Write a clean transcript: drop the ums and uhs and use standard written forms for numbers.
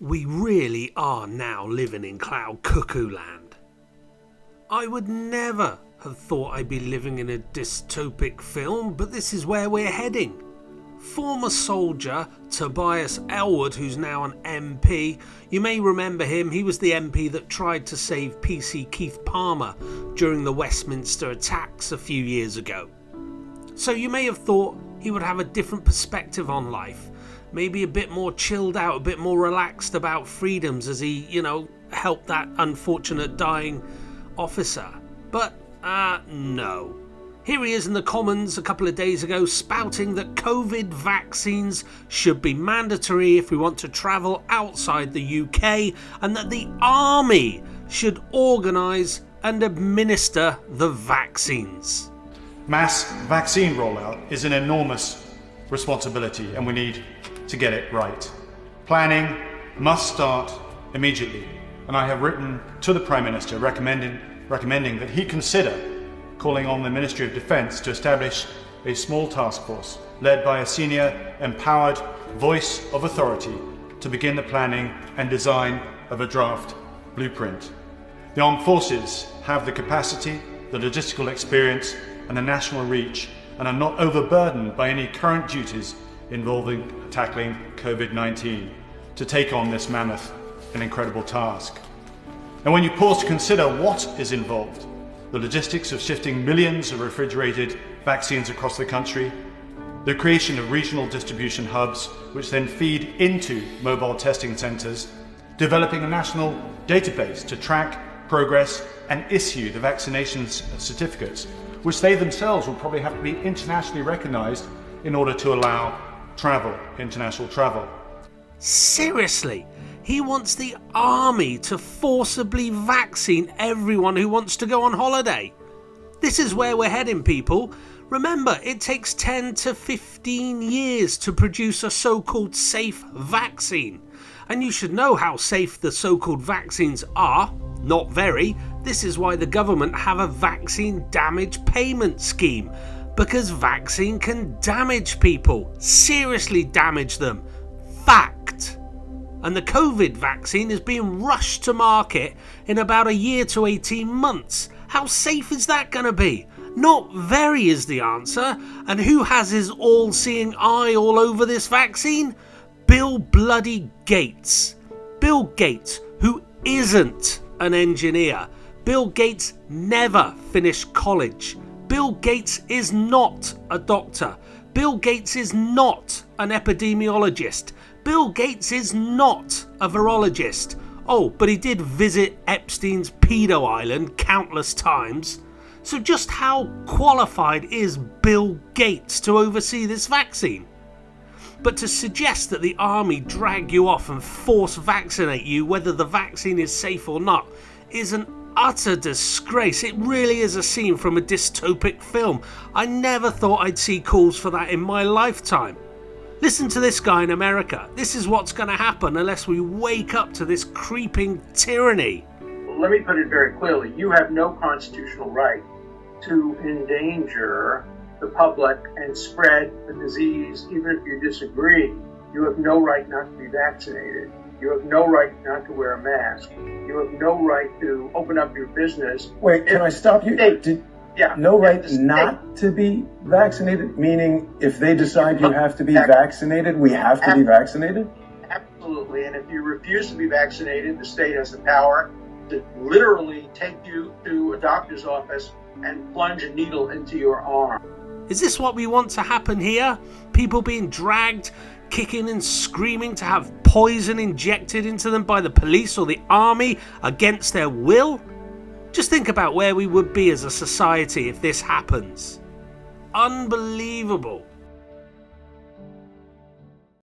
We really are now living in cloud cuckoo land. I would never have thought I'd be living in a dystopic film, but this is where we're heading. Former soldier Tobias Elwood, who's now an MP, you may remember him, he was the MP that tried to save PC Keith Palmer during the Westminster attacks a few years ago. So you may have thought he would have a different perspective on life, maybe a bit more chilled out, a bit more relaxed about freedoms as he, helped that unfortunate dying officer. But, no. Here he is in the Commons a couple of days ago spouting that COVID vaccines should be mandatory if we want to travel outside the UK and that the army should organise and administer the vaccines. Mass vaccine rollout is an enormous responsibility and we need to get it right. Planning must start immediately, and I have written to the Prime Minister recommending that he consider calling on the Ministry of Defence to establish a small task force led by a senior, empowered voice of authority to begin the planning and design of a draft blueprint. The armed forces have the capacity, the logistical experience and the national reach and are not overburdened by any current duties involving tackling COVID-19 to take on this mammoth and incredible task. And when you pause to consider what is involved, the logistics of shifting millions of refrigerated vaccines across the country, the creation of regional distribution hubs which then feed into mobile testing centres, developing a national database to track progress and issue the vaccinations certificates, which they themselves will probably have to be internationally recognised in order to allow international travel. Seriously? He wants the army to forcibly vaccine everyone who wants to go on holiday. This is where we're heading, people. Remember, it takes 10 to 15 years to produce a so-called safe vaccine. And you should know how safe the so-called vaccines are. Not very. This is why the government have a vaccine damage payment scheme. Because vaccine can damage people. Seriously damage them. Fact. And the COVID vaccine is being rushed to market in about a year to 18 months. How safe is that going to be? Not very is the answer. And who has his all-seeing eye all over this vaccine? Bill bloody Gates. Bill Gates, who isn't an engineer. Bill Gates never finished college. Bill Gates is not a doctor. Bill Gates is not an epidemiologist. Bill Gates is not a virologist. Oh, but he did visit Epstein's pedo island countless times. So just how qualified is Bill Gates to oversee this vaccine? But to suggest that the army drag you off and force vaccinate you whether the vaccine is safe or not is an utter disgrace. It really is a scene from a dystopic film. I never thought I'd see calls for that in my lifetime. Listen to this guy in America. This is what's going to happen unless we wake up to this creeping tyranny. Let me put it very clearly. You have no constitutional right to endanger the public and spread the disease, even if you disagree. You have no right not to be vaccinated. You have no right not to wear a mask. You have no right to open up your business. Wait, can I stop you? No right not to be vaccinated? Meaning if they decide you have to be vaccinated, we have to be vaccinated? Absolutely. And if you refuse to be vaccinated, the state has the power to literally take you to a doctor's office and plunge a needle into your arm. Is this what we want to happen here? People being dragged, kicking and screaming to have poison injected into them by the police or the army against their will? Just think about where we would be as a society if this happens. Unbelievable.